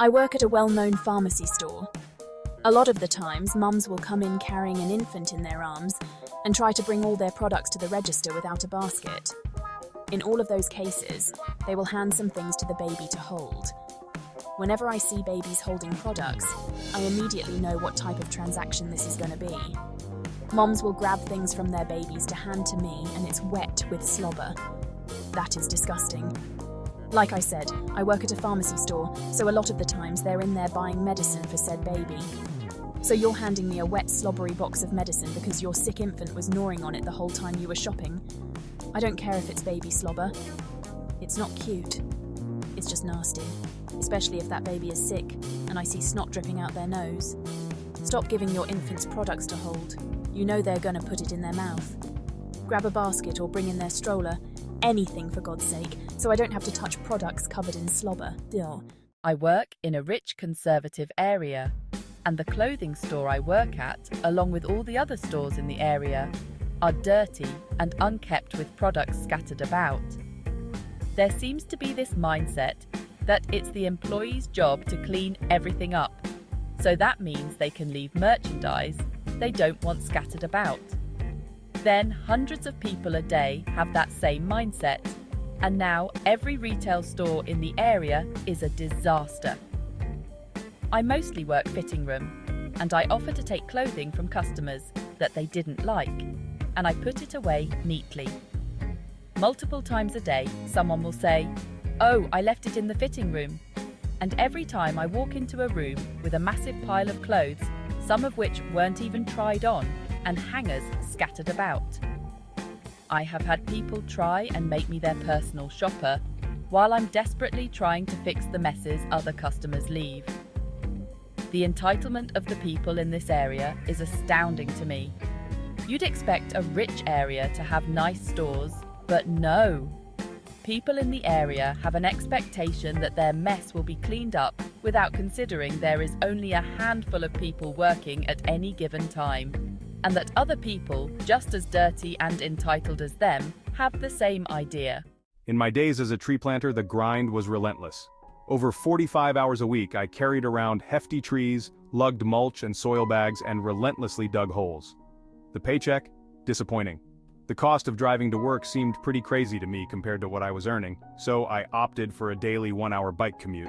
I work at a well-known pharmacy store. A lot of the times, mums will come in carrying an infant in their arms and try to bring all their products to the register without a basket. In all of those cases, they will hand some things to the baby to hold. Whenever I see babies holding products, I immediately know what type of transaction this is going to be. Moms will grab things from their babies to hand to me, and it's wet with slobber. That is disgusting. Like I said, I work at a pharmacy store, so a lot of the times they're in there buying medicine for said baby. So you're handing me a wet, slobbery box of medicine because your sick infant was gnawing on it the whole time you were shopping. I don't care if it's baby slobber. It's not cute. It's just nasty. Especially if that baby is sick and I see snot dripping out their nose. Stop giving your infants products to hold. You know they're gonna put it in their mouth. Grab a basket or bring in their stroller. Anything, for God's sake, so I don't have to touch products covered in slobber. Dill. I work in a rich conservative area, and the clothing store I work at, along with all the other stores in the area, are dirty and unkept with products scattered about. There seems to be this mindset that it's the employee's job to clean everything up, so that means they can leave merchandise they don't want scattered about. Then hundreds of people a day have that same mindset, and now every retail store in the area is a disaster. I mostly work fitting room, and I offer to take clothing from customers that they didn't like, and I put it away neatly. Multiple times a day, someone will say, "Oh, I left it in the fitting room." And every time I walk into a room with a massive pile of clothes, some of which weren't even tried on, and hangers scattered about. I have had people try and make me their personal shopper while I'm desperately trying to fix the messes other customers leave. The entitlement of the people in this area is astounding to me. You'd expect a rich area to have nice stores, but no. People in the area have an expectation that their mess will be cleaned up without considering there is only a handful of people working at any given time, and that other people, just as dirty and entitled as them, have the same idea. In my days as a tree planter, the grind was relentless. Over 45 hours a week, I carried around hefty trees, lugged mulch and soil bags, and relentlessly dug holes. The paycheck? Disappointing. The cost of driving to work seemed pretty crazy to me compared to what I was earning, so I opted for a daily 1-hour bike commute.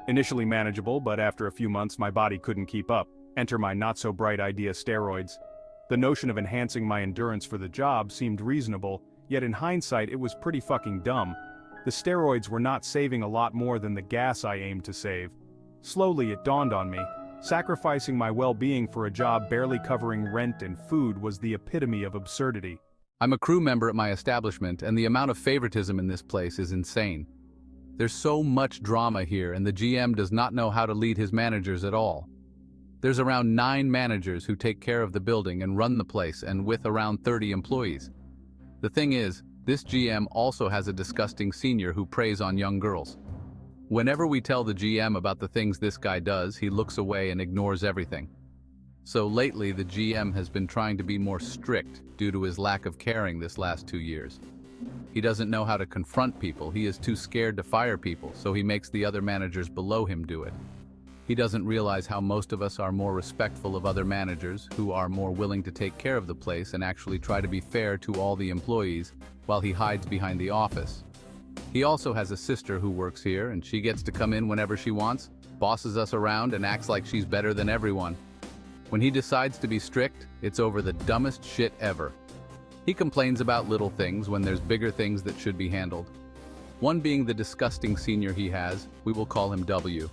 Initially manageable, but after a few months my body couldn't keep up. Enter my not-so-bright idea steroids. The notion of enhancing my endurance for the job seemed reasonable, yet in hindsight it was pretty fucking dumb. The steroids were not saving a lot more than the gas I aimed to save. Slowly it dawned on me. Sacrificing my well-being for a job barely covering rent and food was the epitome of absurdity. I'm a crew member at my establishment, and the amount of favoritism in this place is insane. There's so much drama here, and the GM does not know how to lead his managers at all. There's around 9 managers who take care of the building and run the place, and with around 30 employees. The thing is, this GM also has a disgusting senior who preys on young girls. Whenever we tell the GM about the things this guy does, he looks away and ignores everything. So lately, the GM has been trying to be more strict due to his lack of caring this last 2 years. He doesn't know how to confront people, he is too scared to fire people, so he makes the other managers below him do it. He doesn't realize how most of us are more respectful of other managers, who are more willing to take care of the place and actually try to be fair to all the employees, while he hides behind the office. He also has a sister who works here, and she gets to come in whenever she wants, bosses us around, and acts like she's better than everyone. When he decides to be strict, it's over the dumbest shit ever. He complains about little things when there's bigger things that should be handled. One being the disgusting senior he has, we will call him W.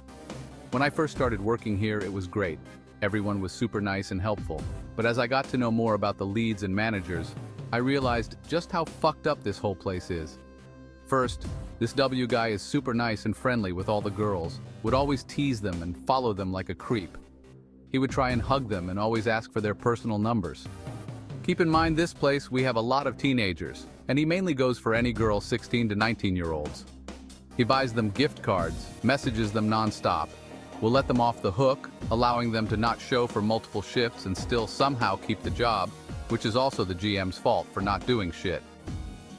When I first started working here, it was great. Everyone was super nice and helpful. But as I got to know more about the leads and managers, I realized just how fucked up this whole place is. First, this W guy is super nice and friendly with all the girls, would always tease them and follow them like a creep. He would try and hug them and always ask for their personal numbers. Keep in mind, this place we have a lot of teenagers, and he mainly goes for any girl 16 to 19-year-olds. He buys them gift cards, messages them non-stop, will let them off the hook, allowing them to not show for multiple shifts and still somehow keep the job, which is also the GM's fault for not doing shit.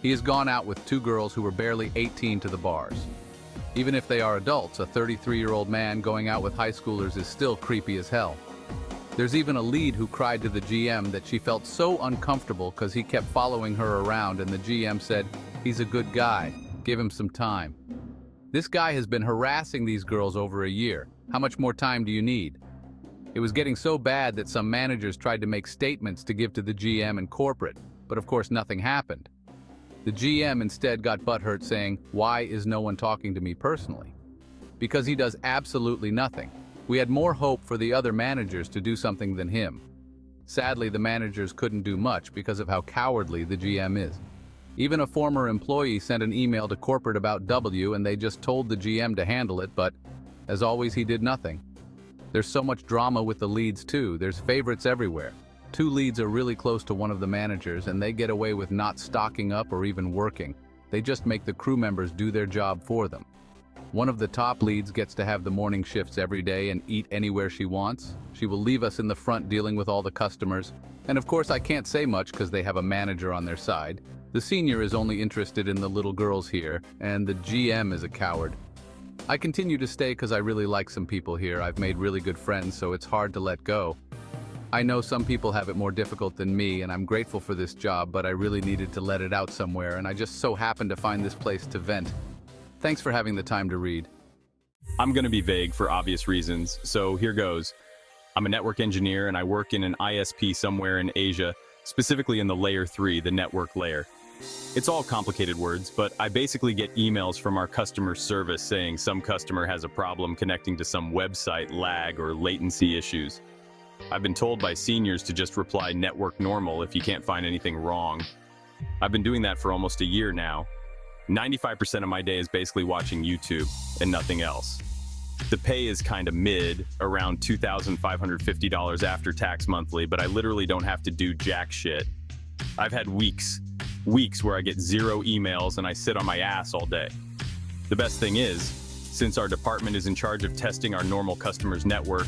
He has gone out with 2 girls who were barely 18 to the bars. Even if they are adults, a 33-year-old man going out with high schoolers is still creepy as hell. There's even a lead who cried to the GM that she felt so uncomfortable because he kept following her around, and the GM said, "He's a good guy, give him some time." This guy has been harassing these girls over a year. How much more time do you need? It was getting so bad that some managers tried to make statements to give to the GM and corporate, but of course nothing happened. The GM instead got butthurt saying, "Why is no one talking to me personally?" Because he does absolutely nothing. We had more hope for the other managers to do something than him. Sadly, the managers couldn't do much because of how cowardly the GM is. Even a former employee sent an email to corporate about W, and they just told the GM to handle it, but as always, he did nothing. There's so much drama with the leads too. There's favorites everywhere. 2 leads are really close to one of the managers, and they get away with not stocking up or even working. They just make the crew members do their job for them. One of the top leads gets to have the morning shifts every day and eat anywhere she wants. She will leave us in the front dealing with all the customers. And of course, I can't say much because they have a manager on their side. The senior is only interested in the little girls here, and the GM is a coward. I continue to stay because I really like some people here. I've made really good friends, so it's hard to let go. I know some people have it more difficult than me, and I'm grateful for this job, but I really needed to let it out somewhere, and I just so happened to find this place to vent. Thanks for having the time to read. I'm going to be vague for obvious reasons, so here goes. I'm a network engineer and I work in an ISP somewhere in Asia, specifically in the layer 3, the network layer. It's all complicated words, but I basically get emails from our customer service saying some customer has a problem connecting to some website lag or latency issues. I've been told by seniors to just reply network normal if you can't find anything wrong. I've been doing that for almost a year now. 95% of my day is basically watching YouTube and nothing else. The pay is kind of mid, around $2,550 after tax monthly, but I literally don't have to do jack shit. I've had weeks where I get 0 emails and I sit on my ass all day. The best thing is, since our department is in charge of testing our normal customers' network,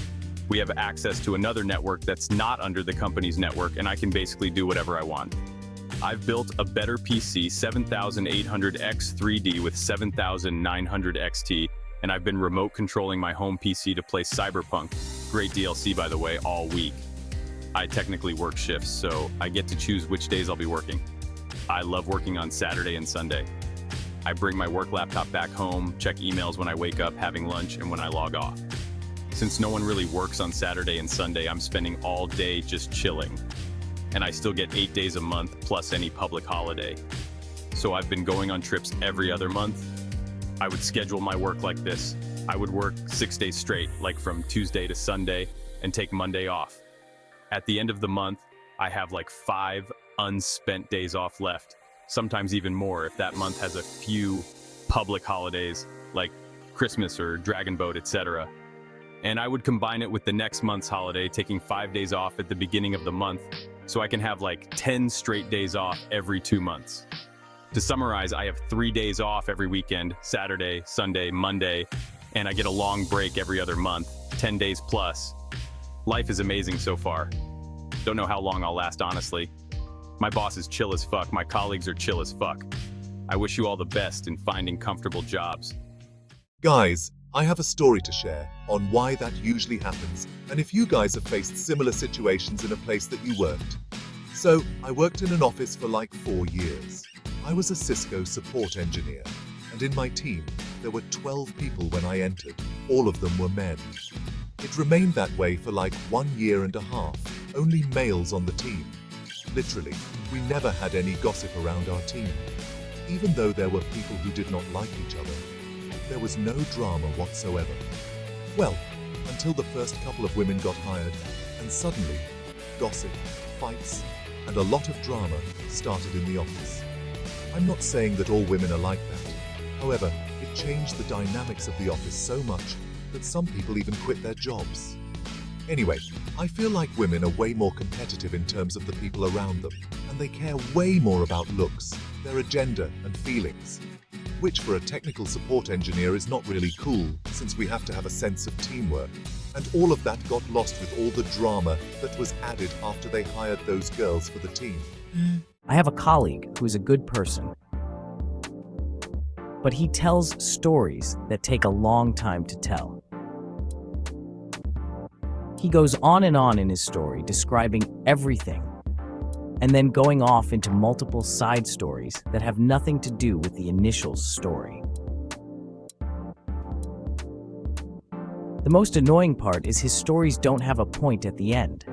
we have access to another network that's not under the company's network, and I can basically do whatever I want. I've built a better PC, 7800X 3D with 7900 XT, and I've been remote controlling my home PC to play Cyberpunk, great DLC by the way, all week. I technically work shifts, so I get to choose which days I'll be working. I love working on Saturday and Sunday. I bring my work laptop back home, check emails when I wake up, having lunch, and when I log off. Since no one really works on Saturday and Sunday, I'm spending all day just chilling. And I still get 8 days a month plus any public holiday. So I've been going on trips every other month. I would schedule my work like this. I would work 6 days straight, like from Tuesday to Sunday, and take Monday off. At the end of the month, I have like 5 unspent days off left, sometimes even more if that month has a few public holidays like Christmas or Dragon Boat, etc. And I would combine it with the next month's holiday, taking 5 days off at the beginning of the month, so I can have like 10 straight days off every 2 months. To summarize, I have 3 days off every weekend, Saturday, Sunday, Monday, and I get a long break every other month, 10 days plus. Life is amazing so far. Don't know how long I'll last, honestly. My boss is chill as fuck, my colleagues are chill as fuck. I wish you all the best in finding comfortable jobs. Guys, I have a story to share on why that usually happens, and if you guys have faced similar situations in a place that you worked. So, I worked in an office for like 4 years. I was a Cisco support engineer, and in my team, there were 12 people when I entered. All of them were men. It remained that way for like 1.5 years, only males on the team. Literally, we never had any gossip around our team. Even though there were people who did not like each other, there was no drama whatsoever. Well, until the first couple of women got hired, and suddenly, gossip, fights, and a lot of drama started in the office. I'm not saying that all women are like that. However, it changed the dynamics of the office so much that some people even quit their jobs. Anyway, I feel like women are way more competitive in terms of the people around them, and they care way more about looks, their agenda, and feelings. Which for a technical support engineer is not really cool, since we have to have a sense of teamwork. And all of that got lost with all the drama that was added after they hired those girls for the team. I have a colleague who is a good person. but he tells stories that take a long time to tell. He goes on in his story, describing everything, and then going off into multiple side stories that have nothing to do with the initial story. The most annoying part is his stories don't have a point at the end.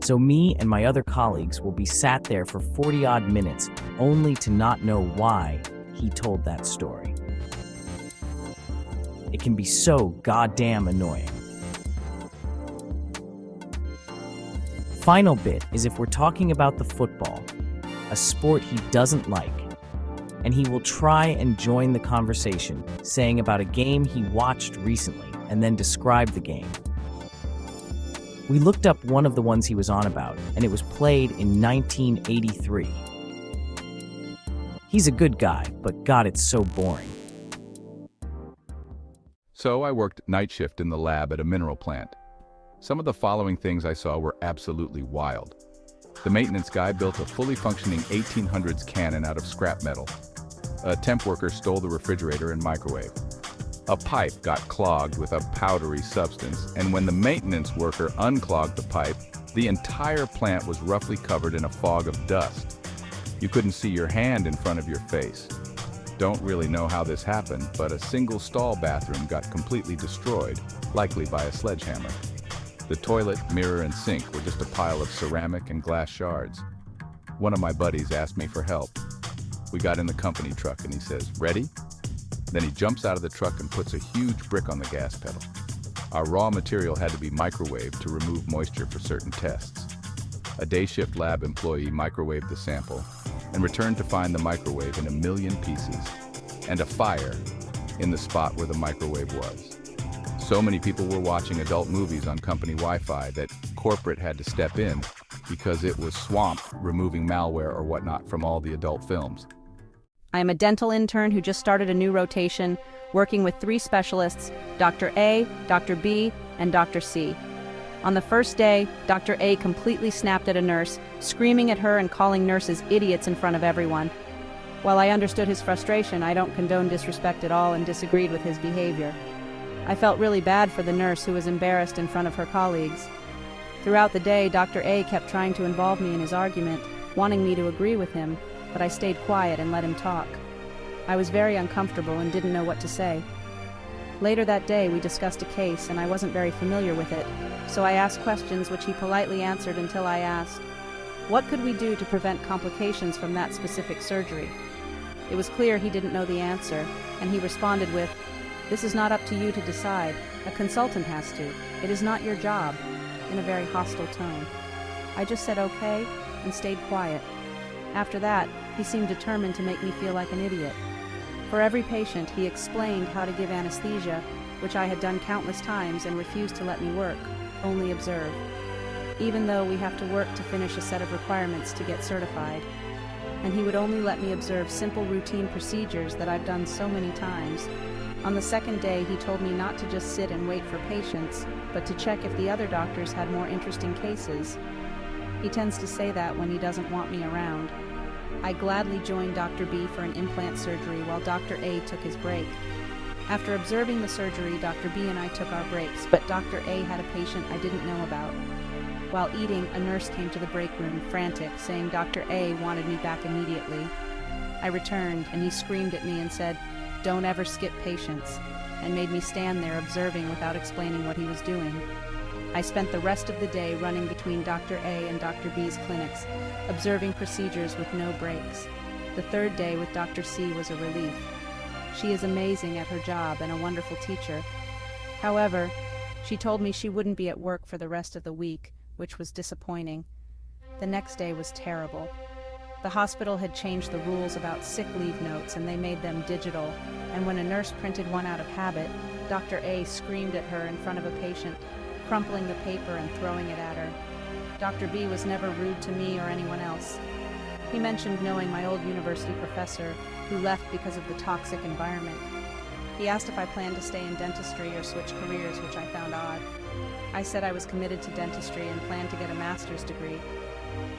So me and my other colleagues will be sat there for 40-odd minutes only to not know why he told that story. It can be so goddamn annoying. Final bit is if we're talking about the football, a sport he doesn't like, and he will try and join the conversation, saying about a game he watched recently and then describe the game. We looked up one of the ones he was on about, and it was played in 1983. He's a good guy, but God, it's so boring. So I worked night shift in the lab at a mineral plant. Some of the following things I saw were absolutely wild. The maintenance guy built a fully functioning 1800s cannon out of scrap metal. A temp worker stole the refrigerator and microwave. A pipe got clogged with a powdery substance, and when the maintenance worker unclogged the pipe, the entire plant was roughly covered in a fog of dust. You couldn't see your hand in front of your face. Don't really know how this happened, but a single stall bathroom got completely destroyed, likely by a sledgehammer. The toilet, mirror, and sink were just a pile of ceramic and glass shards. One of my buddies asked me for help. We got in the company truck and he says, "Ready?" Then he jumps out of the truck and puts a huge brick on the gas pedal. Our raw material had to be microwaved to remove moisture for certain tests. A day shift lab employee microwaved the sample and returned to find the microwave in a million pieces and a fire in the spot where the microwave was. So many people were watching adult movies on company Wi-Fi that corporate had to step in because it was swamped removing malware or whatnot from all the adult films. I am a dental intern who just started a new rotation, working with 3 specialists, Dr. A, Dr. B, and Dr. C. On the first day, Dr. A completely snapped at a nurse, screaming at her and calling nurses idiots in front of everyone. While I understood his frustration, I don't condone disrespect at all and disagreed with his behavior. I felt really bad for the nurse who was embarrassed in front of her colleagues. Throughout the day, Dr. A kept trying to involve me in his argument, wanting me to agree with him, but I stayed quiet and let him talk. I was very uncomfortable and didn't know what to say. Later that day, we discussed a case, and I wasn't very familiar with it, so I asked questions which he politely answered until I asked, what could we do to prevent complications from that specific surgery? It was clear he didn't know the answer, and he responded with, "This is not up to you to decide. A consultant has to. It is not your job," in a very hostile tone. I just said okay and stayed quiet. After that, he seemed determined to make me feel like an idiot. For every patient, he explained how to give anesthesia, which I had done countless times and refused to let me work, only observe. Even though we have to work to finish a set of requirements to get certified. And he would only let me observe simple routine procedures that I've done so many times. On the second day, he told me not to just sit and wait for patients, but to check if the other doctors had more interesting cases. He tends to say that when he doesn't want me around. I gladly joined Dr. B for an implant surgery while Dr. A took his break. After observing the surgery, Dr. B and I took our breaks, but Dr. A had a patient I didn't know about. While eating, a nurse came to the break room, frantic, saying Dr. A wanted me back immediately. I returned, and he screamed at me and said, "Don't ever skip patients," and made me stand there observing without explaining what he was doing. I spent the rest of the day running between Dr. A and Dr. B's clinics, observing procedures with no breaks. The third day with Dr. C was a relief. She is amazing at her job and a wonderful teacher. However, she told me she wouldn't be at work for the rest of the week, which was disappointing. The next day was terrible. The hospital had changed the rules about sick leave notes and they made them digital, and when a nurse printed one out of habit, Dr. A screamed at her in front of a patient, crumpling the paper and throwing it at her. Dr. B was never rude to me or anyone else. He mentioned knowing my old university professor who left because of the toxic environment. He asked if I planned to stay in dentistry or switch careers, which I found odd. I said I was committed to dentistry and planned to get a master's degree.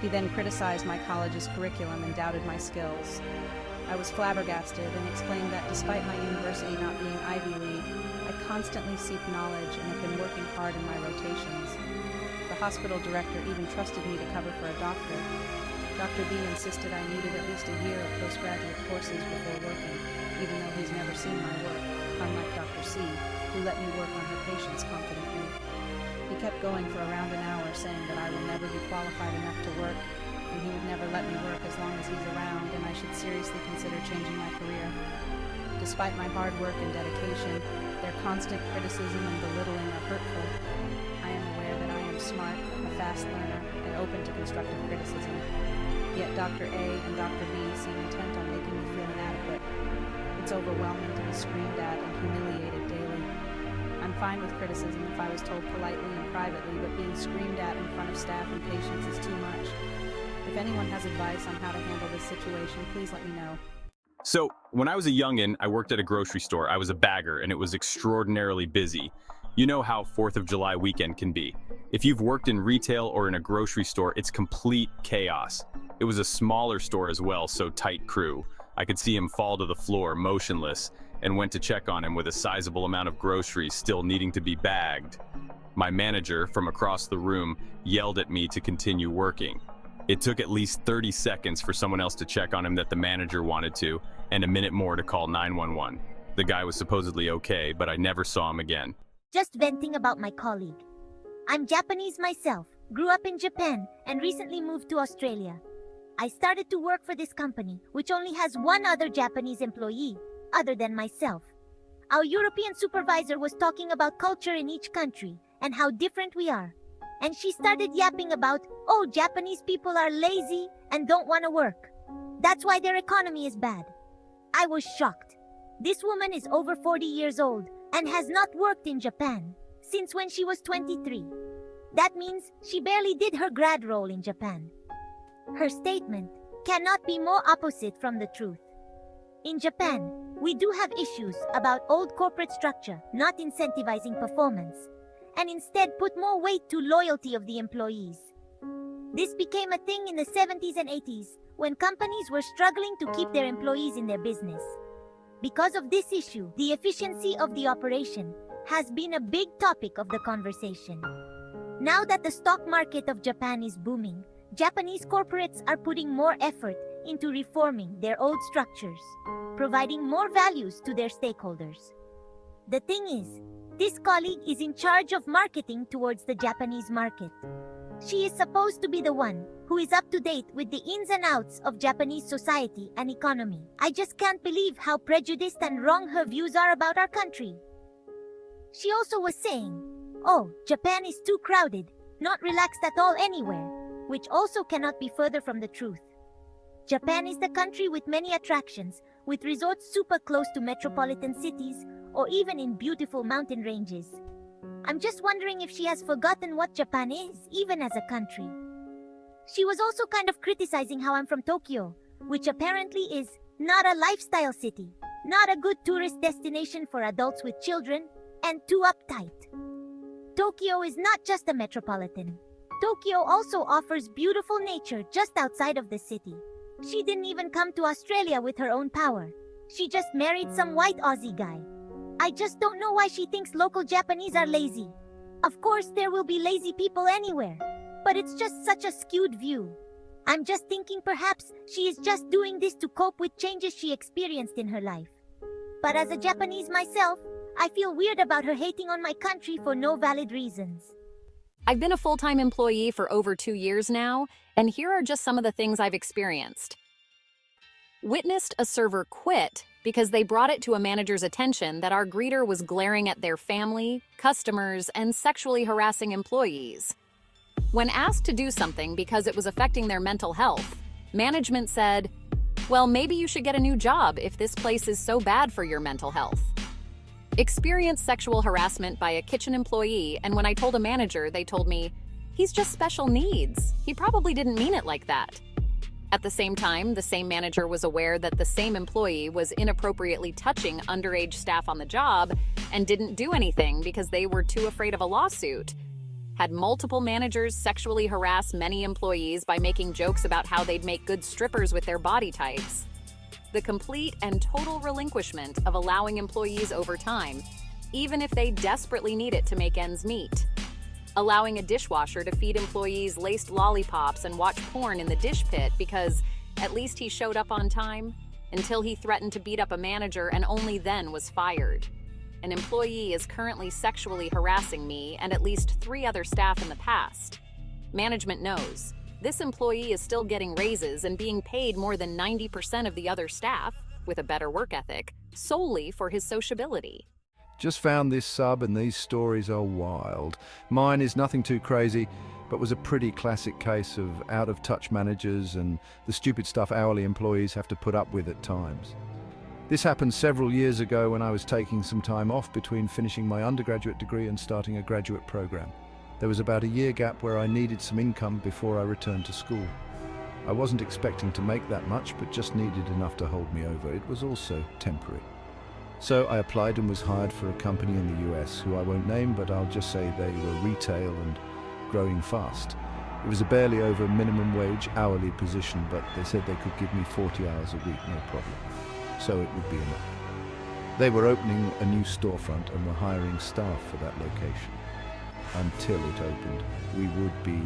He then criticized my college's curriculum and doubted my skills. I was flabbergasted and explained that despite my university not being Ivy League, I constantly seek knowledge and have been working hard in my rotations. The hospital director even trusted me to cover for a doctor. Dr. B insisted I needed at least a year of postgraduate courses before working, even though he's never seen my work, unlike Dr. C, who let me work on her patients confidently. He kept going for around an hour, saying that I will never be qualified enough to work, and he would never let me work as long as he's around, and I should seriously consider changing my career. Despite my hard work and dedication, their constant criticism and belittling are hurtful. I am aware that I am smart, a fast learner, and open to constructive criticism. Yet Dr. A and Dr. B seem intent on making me feel inadequate. It's overwhelming to be screamed at and humiliated daily. I'm fine with criticism if I was told politely and privately, but being screamed at in front of staff and patients is too much. If anyone has advice on how to handle this situation, please let me know. So, when I was a youngin', I worked at a grocery store. I was a bagger, and it was extraordinarily busy. You know how 4th of July weekend can be. If you've worked in retail or in a grocery store, it's complete chaos. It was a smaller store as well, so tight crew. I could see him fall to the floor, motionless, and went to check on him with a sizable amount of groceries still needing to be bagged. My manager, from across the room, yelled at me to continue working. It took at least 30 seconds for someone else to check on him that the manager wanted to, and a minute more to call 911. The guy was supposedly okay, but I never saw him again. Just venting about my colleague. I'm Japanese myself, grew up in Japan, and recently moved to Australia. I started to work for this company, which only has one other Japanese employee, other than myself. Our European supervisor was talking about culture in each country, and how different we are. And she started yapping about, oh, Japanese people are lazy and don't want to work. That's why their economy is bad. I was shocked. This woman is over 40 years old and has not worked in Japan since when she was 23. That means she barely did her grad role in Japan. Her statement cannot be more opposite from the truth. In Japan, we do have issues about old corporate structure not incentivizing performance, and instead put more weight to loyalty of the employees. This became a thing in the 70s and 80s when companies were struggling to keep their employees in their business. Because of this issue, the efficiency of the operation has been a big topic of the conversation. Now that the stock market of Japan is booming, Japanese corporates are putting more effort into reforming their old structures, providing more values to their stakeholders. The thing is, this colleague is in charge of marketing towards the Japanese market. She is supposed to be the one who is up to date with the ins and outs of Japanese society and economy. I just can't believe how prejudiced and wrong her views are about our country. She also was saying, oh, Japan is too crowded, not relaxed at all anywhere, which also cannot be further from the truth. Japan is the country with many attractions, with resorts super close to metropolitan cities, or even in beautiful mountain ranges. I'm just wondering if she has forgotten what Japan is, even as a country. She was also kind of criticizing how I'm from Tokyo, which apparently is not a lifestyle city, not a good tourist destination for adults with children, and too uptight. Tokyo is not just a metropolitan. Tokyo also offers beautiful nature just outside of the city. She didn't even come to Australia with her own power. She just married some white Aussie guy. I just don't know why she thinks local Japanese are lazy. Of course, there will be lazy people anywhere, but it's just such a skewed view. I'm just thinking perhaps she is just doing this to cope with changes she experienced in her life. But as a Japanese myself, I feel weird about her hating on my country for no valid reasons. I've been a full-time employee for over 2 years now, and here are just some of the things I've experienced. Witnessed a server quit because they brought it to a manager's attention that our greeter was glaring at their family, customers, and sexually harassing employees. When asked to do something because it was affecting their mental health, management said, well, maybe you should get a new job if this place is so bad for your mental health. Experienced sexual harassment by a kitchen employee, and when I told a manager, they told me, he's just special needs. He probably didn't mean it like that. At the same time, the same manager was aware that the same employee was inappropriately touching underage staff on the job and didn't do anything because they were too afraid of a lawsuit. Had multiple managers sexually harass many employees by making jokes about how they'd make good strippers with their body types. The complete and total relinquishment of allowing employees overtime, even if they desperately need it to make ends meet. Allowing a dishwasher to feed employees laced lollipops and watch porn in the dish pit because at least he showed up on time, until he threatened to beat up a manager and only then was fired. An employee is currently sexually harassing me and at least 3 other staff in the past. Management knows. This employee is still getting raises and being paid more than 90% of the other staff, with a better work ethic, solely for his sociability. Just found this sub and these stories are wild. Mine is nothing too crazy, but was a pretty classic case of out-of-touch managers and the stupid stuff hourly employees have to put up with at times. This happened several years ago when I was taking some time off between finishing my undergraduate degree and starting a graduate program. There was about a year gap where I needed some income before I returned to school. I wasn't expecting to make that much, but just needed enough to hold me over. It was also temporary. So I applied and was hired for a company in the US, who I won't name, but I'll just say they were retail and growing fast. It was a barely over minimum wage hourly position, but they said they could give me 40 hours a week, no problem. So it would be enough. They were opening a new storefront and were hiring staff for that location. Until it opened, we would be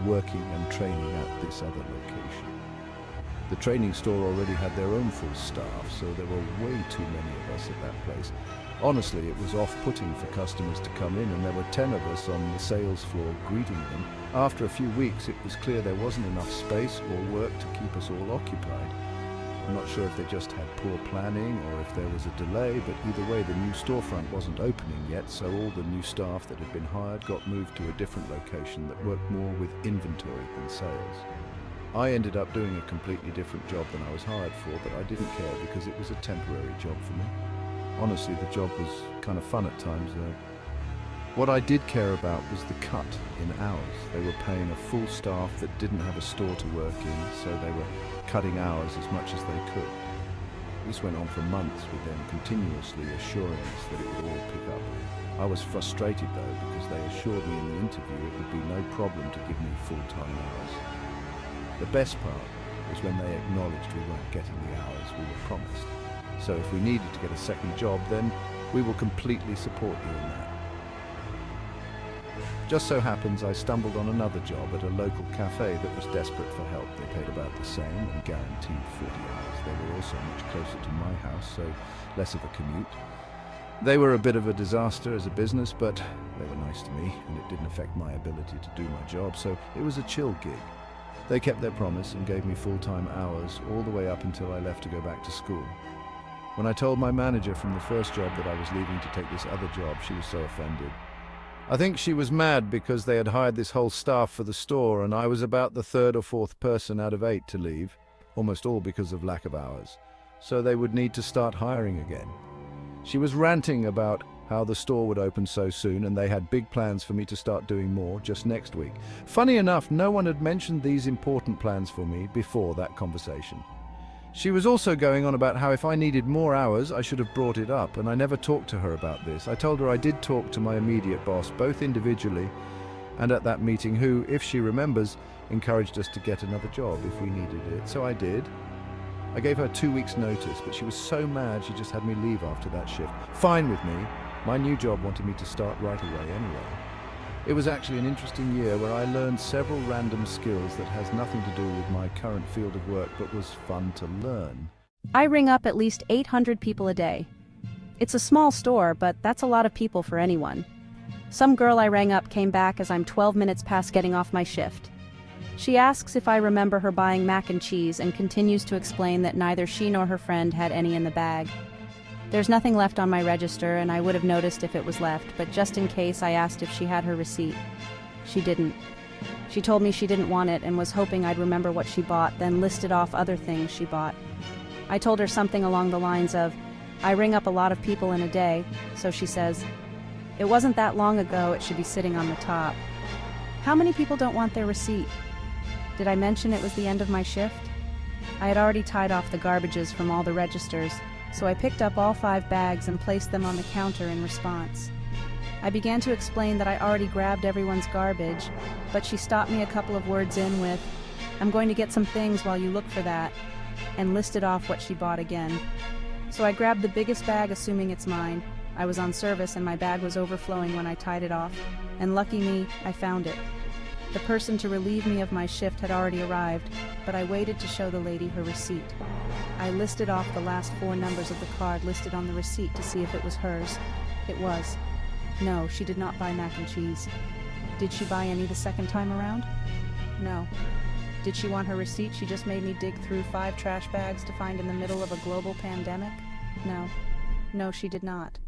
working and training at this other location. The training store already had their own full staff, so there were way too many of us at that place. Honestly, it was off-putting for customers to come in, and there were 10 of us on the sales floor greeting them. After a few weeks, it was clear there wasn't enough space or work to keep us all occupied. I'm not sure if they just had poor planning or if there was a delay, but either way, the new storefront wasn't opening yet, so all the new staff that had been hired got moved to a different location that worked more with inventory than sales. I ended up doing a completely different job than I was hired for, but I didn't care because it was a temporary job for me. Honestly, the job was kind of fun at times, though. What I did care about was the cut in hours. They were paying a full staff that didn't have a store to work in, so they were cutting hours as much as they could. This went on for months with them continuously assuring us that it would all pick up. I was frustrated though because they assured me in the interview it would be no problem to give me full-time hours. The best part was when they acknowledged we weren't getting the hours we were promised. So if we needed to get a second job, then we will completely support you in that. Just so happens I stumbled on another job at a local cafe that was desperate for help. They paid about the same and guaranteed 40 hours. They were also much closer to my house, so less of a commute. They were a bit of a disaster as a business, but they were nice to me, and it didn't affect my ability to do my job, so it was a chill gig. They kept their promise and gave me full-time hours all the way up until I left to go back to school. When I told my manager from the first job that I was leaving to take this other job, she was so offended. I think she was mad because they had hired this whole staff for the store and I was about the 3rd or 4th person out of 8 to leave, almost all because of lack of hours. So they would need to start hiring again. She was ranting about how the store would open so soon and they had big plans for me to start doing more just next week. Funny enough, no one had mentioned these important plans for me before that conversation. She was also going on about how if I needed more hours, I should have brought it up, and I never talked to her about this. I told her I did talk to my immediate boss, both individually and at that meeting, who, if she remembers, encouraged us to get another job if we needed it. So I did. I gave her 2 weeks' notice, but she was so mad she just had me leave after that shift. Fine with me. My new job wanted me to start right away anyway. It was actually an interesting year where I learned several random skills that has nothing to do with my current field of work, but was fun to learn. I ring up at least 800 people a day. It's a small store, but that's a lot of people for anyone. Some girl I rang up came back as I'm 12 minutes past getting off my shift. She asks if I remember her buying mac and cheese and continues to explain that neither she nor her friend had any in the bag. There's nothing left on my register, and I would have noticed if it was left, but just in case I asked if she had her receipt. She didn't. She told me she didn't want it and was hoping I'd remember what she bought, then listed off other things she bought. I told her something along the lines of, I ring up a lot of people in a day, so she says, it wasn't that long ago, it should be sitting on the top. How many people don't want their receipt? Did I mention it was the end of my shift? I had already tied off the garbages from all the registers, so I picked up all 5 bags and placed them on the counter in response. I began to explain that I already grabbed everyone's garbage, but she stopped me a couple of words in with, I'm going to get some things while you look for that. and listed off what she bought again. So I grabbed the biggest bag, assuming it's mine. I was on service and my bag was overflowing when I tied it off, and lucky me, I found it. The person to relieve me of my shift had already arrived, but I waited to show the lady her receipt. I listed off the last 4 numbers of the card listed on the receipt to see if it was hers. It was. No, she did not buy mac and cheese. Did she buy any the second time around? No. Did she want her receipt she just made me dig through 5 trash bags to find in the middle of a global pandemic? No. No, she did not.